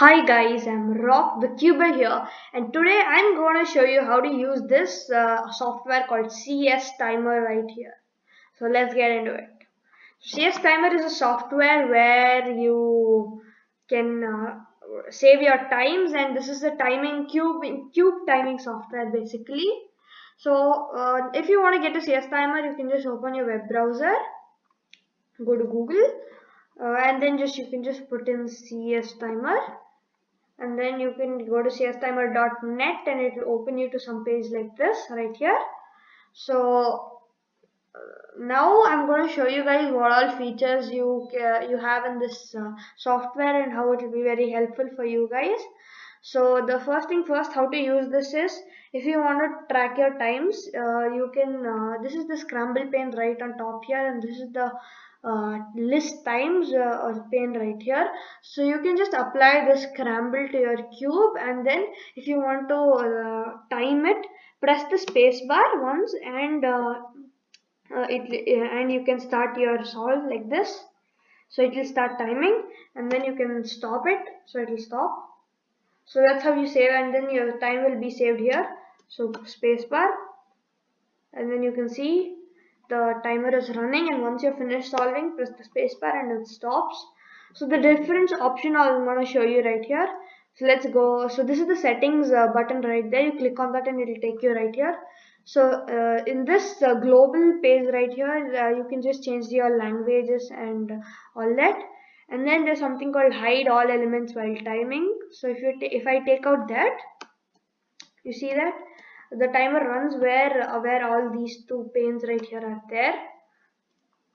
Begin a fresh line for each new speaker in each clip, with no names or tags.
Hi guys, I'm Rock the Cuber here, and today I'm going to show you how to use this software called CS Timer right here. So let's get into it. CS Timer is a software where you can save your times, and this is a timing cube timing software basically. So if you want to get a CS Timer, you can just open your web browser, go to Google, and then you can just put in CS Timer, and then you can go to cstimer.net and it will open you to some page like this right here. So now I'm going to show you guys what all features you have in this software and how it will be very helpful for you guys. So the first thing first, how to use this is, if you want to track your times, you can this is the scramble pane right on top here, and this is the list times pane right here. So you can just apply the scramble to your cube, and then if you want to time it, press the space bar once, and and you can start your solve like this. So it will start timing, and then you can stop it, so it will stop. So that's how you save, and then your time will be saved here. So space bar, and then you can see the timer is running, and once you're finished solving, press the space bar and it stops. So the difference option I'm going to show you right here. So let's go. So this is the settings button right there. You click on that and it will take you right here. So in this global page right here, you can just change your languages and all that. And then there's something called hide all elements while timing. So if I take out that, you see that the timer runs where all these two panes right here are there.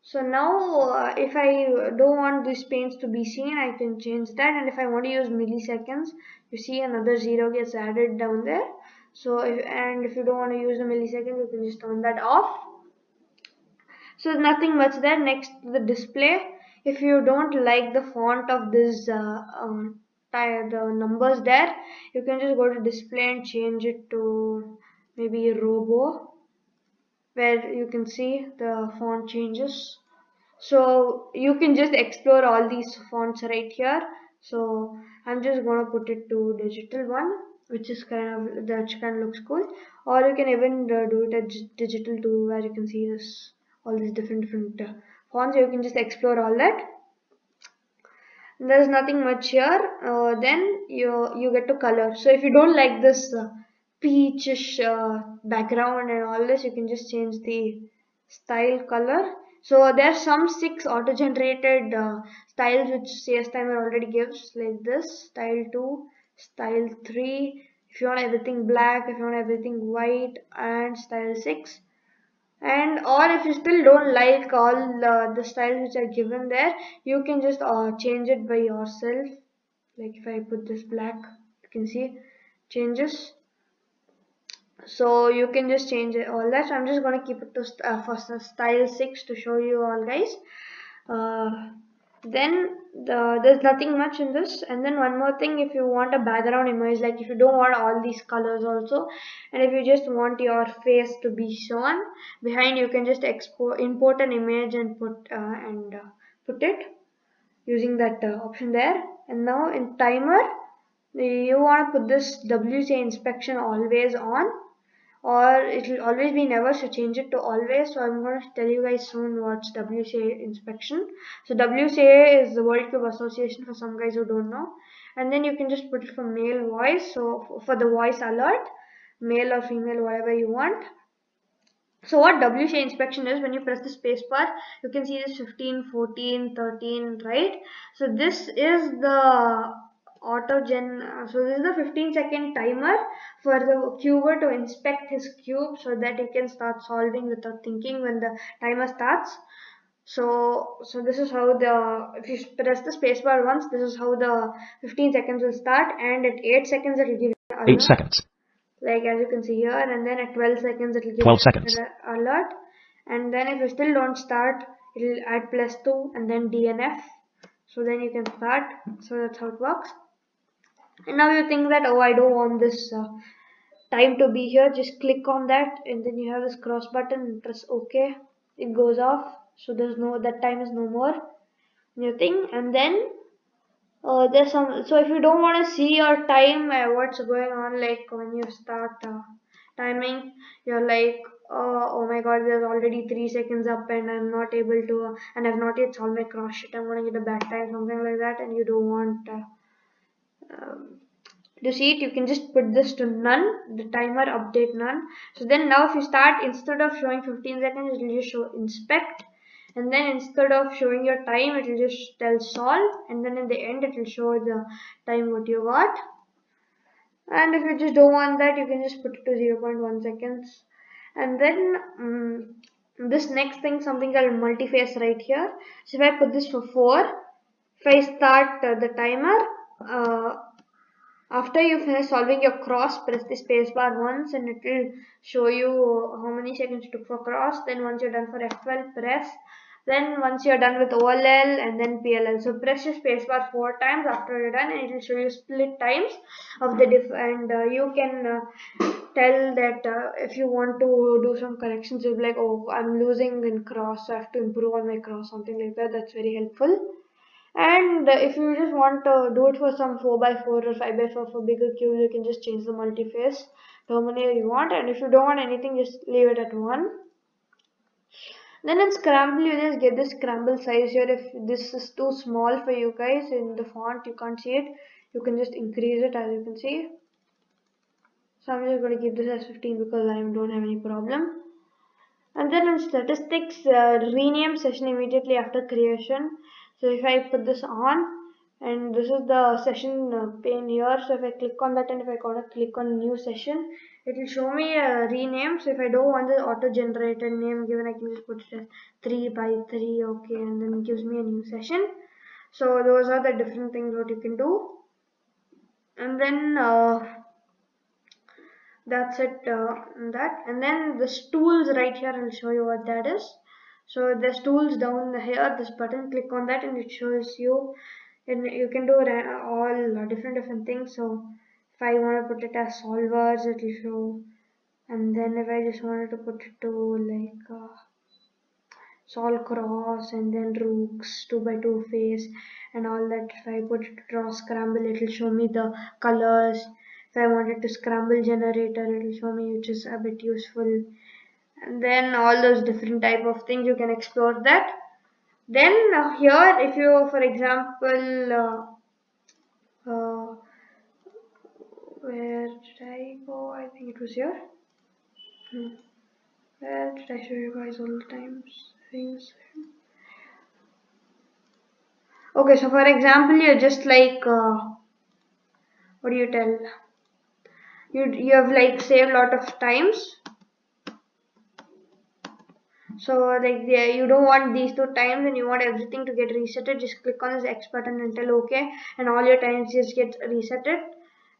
So now if I don't want these panes to be seen, I can change that, and if I want to use milliseconds, you see another zero gets added down there. So if you don't want to use the milliseconds, you can just turn that off. So nothing much there. Next, the display. If you don't like the font of this the numbers there, you can just go to display and change it to maybe Robo, where you can see the font changes. So you can just explore all these fonts right here. So I'm just gonna put it to digital one, which is kind of looks cool. Or you can even do it at digital too, where you can see this all these different fonts. You can just explore all that. There's nothing much here. Then you get to color. So if you don't like this peachish background and all this, you can just change the style color. So there's some 6 auto-generated styles which CS Timer already gives, like this style 2, style 3. If you want everything black, if you want everything white, and style 6. And or if you still don't like all the styles which are given there, you can just change it by yourself. Like if I put this black, you can see changes. So you can just change it all that. So I'm just going to keep it to for style 6 to show you all guys. Then there's nothing much in this. And then one more thing, if you want a background image, like if you don't want all these colors also, and if you just want your face to be shown behind, you can just import an image and put it using that option there. And now in timer, you want to put this WCA inspection always on, or it will always be never, so change it to always. So I'm going to tell you guys soon what's WCA inspection. So WCA is the World Cube Association, for some guys who don't know. And then you can just put it for male voice, so for the voice alert, male or female, whatever you want. So what WCA inspection is, when you press the space bar, you can see this 15, 14, 13, right? So this is the so this is the 15-second timer for the cuber to inspect his cube, so that he can start solving without thinking when the timer starts. So this is how if you press the spacebar once, this is how the 15 seconds will start, and at 8 seconds it will give you an
8
alert,
seconds,
like as you can see here, and then at 12 seconds it will give
12
you
seconds,
an alert, and then if you still don't start, it will add +2 and then DNF, so then you can start. So that's how it works. And now you think that, oh, I don't want this time to be here, just click on that, and then you have this cross button and press OK. It goes off, so that time is no more new thing. And then there's some, so if you don't want to see your time, what's going on, like when you start timing, you're like, oh my god, there's already 3 seconds up and I'm not able to, and I've not yet solved my cross shit, I'm gonna get a bad time, something like that, and you don't want um, to see it, you can just put this to none, the timer update none. So then now if you start, instead of showing 15 seconds, it will just show inspect, and then instead of showing your time, it will just tell solve, and then in the end it will show the time what you got. And if you just don't want that, you can just put it to 0.1 seconds. And then this next thing, something called multi-phase right here. So if I put this for 4, if I start the timer, uh, after you finish solving your cross, press the spacebar once and it will show you how many seconds you took for cross. Then once you're done for F12, press. Then once you're done with OLL and then PLL. So press your spacebar 4 times after you're done and it will show you split times of the diff, and you can tell that if you want to do some corrections, you'll be like, oh, I'm losing in cross, so I have to improve on my cross, something like that. That's very helpful. And if you just want to do it for some 4x4 or 5x4 for bigger cubes, you can just change the multi-phase to how many you want. And if you don't want anything, just leave it at 1. Then in Scramble, you just get the Scramble size here. If this is too small for you guys in the font, you can't see it, you can just increase it, as you can see. So I'm just going to keep this as 15 because I don't have any problem. And then in statistics, rename session immediately after creation. So if I put this on, and this is the session pane here, so if I click on that and if I want to click on new session, it will show me a rename. So if I don't want the auto generated name given, I can just put it as 3x3, okay, and then it gives me a new session. So those are the different things what you can do. And then that's it, that, and then the tools right here, I'll show you what that is. So there's tools down here, this button, click on that and it shows you, and you can do all different things. So if I want to put it as solvers, it will show, and then if I just wanted to put it to like solve cross and then rooks 2x2 face and all that, if I put it to draw scramble, it will show me the colors. If I wanted to scramble generator, it will show me, which is a bit useful. And then all those different type of things, you can explore that. Then here, if you, for example, where did I go? I think it was here. Where did I show you guys all the times? Things. Okay, so for example, you're just like, what do you tell? You have like saved a lot of times. So like you don't want these 2 times and you want everything to get resetted, just click on this X button and tell OK, and all your times just get resetted.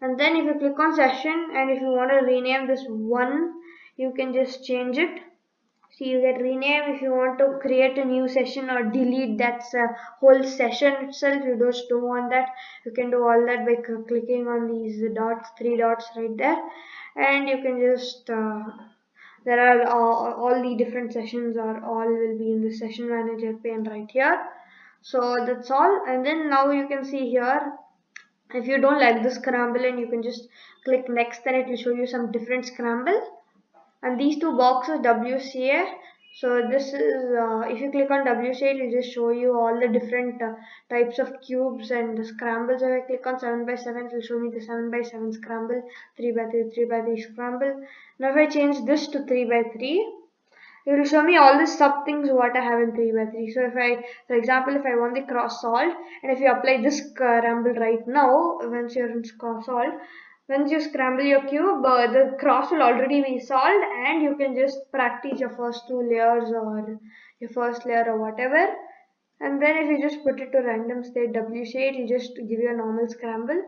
And then if you click on session and if you want to rename this 1, you can just change it. See, you get rename. If you want to create a new session or delete that whole session itself, you just don't want that, you can do all that by clicking on these dots, 3 dots right there, and you can just there are all the different sessions are all will be in the session manager pane right here. So that's all. And then now you can see here, if you don't like the scramble, and you can just click next, then it will show you some different scramble. And these 2 boxes WCA, so this is if you click on WCA, it will just show you all the different types of cubes and the scrambles. If I click on 7x7, it will show me the 7x7 scramble, 3x3, 3x3 scramble. Now if I change this to 3x3, it will show me all the sub things what I have in 3x3. So if I, for example, if I want the cross solved, and if you apply this scramble right now, once you're in cross solved, once you scramble your cube, the cross will already be solved, and you can just practice your first 2 layers or your first layer or whatever. And then if you just put it to random state WC, it will just give you a normal scramble.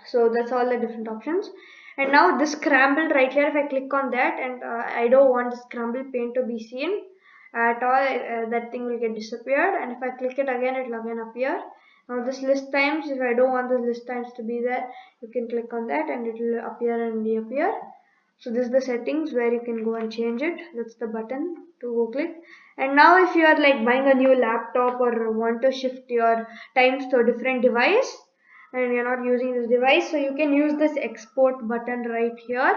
So that's all the different options. And now this scramble right here, if I click on that and I don't want the scramble pane to be seen at all, that thing will get disappeared, and if I click it again, it will again appear. Now this list times, if I don't want the list times to be there, you can click on that and it will appear and reappear. So this is the settings where you can go and change it. That's the button to go click. And now if you are like buying a new laptop or want to shift your times to a different device and you're not using this device, so you can use this export button right here,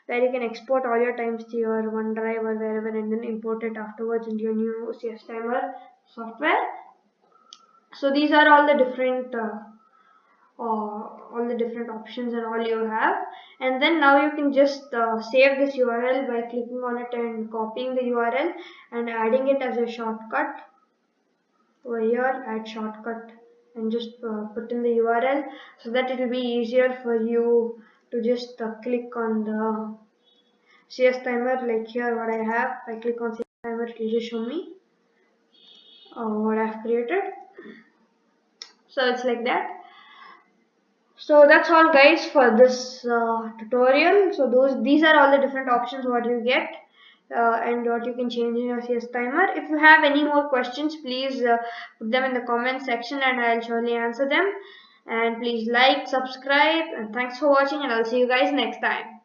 where you can export all your times to your OneDrive or wherever and then import it afterwards into your new CS timer software. So these are all the different options and all you have. And then now you can just save this URL by clicking on it and copying the URL and adding it as a shortcut over here. Add shortcut and just put in the URL, so that it will be easier for you to just click on the CS timer. Like here what I have, I click on CS timer, it will just show me what I've created. So it's like that. So that's all guys for this tutorial. So these are all the different options what you get and what you can change in your CS timer. If you have any more questions, please put them in the comment section and I'll surely answer them. And please like, subscribe, and thanks for watching, and I'll see you guys next time.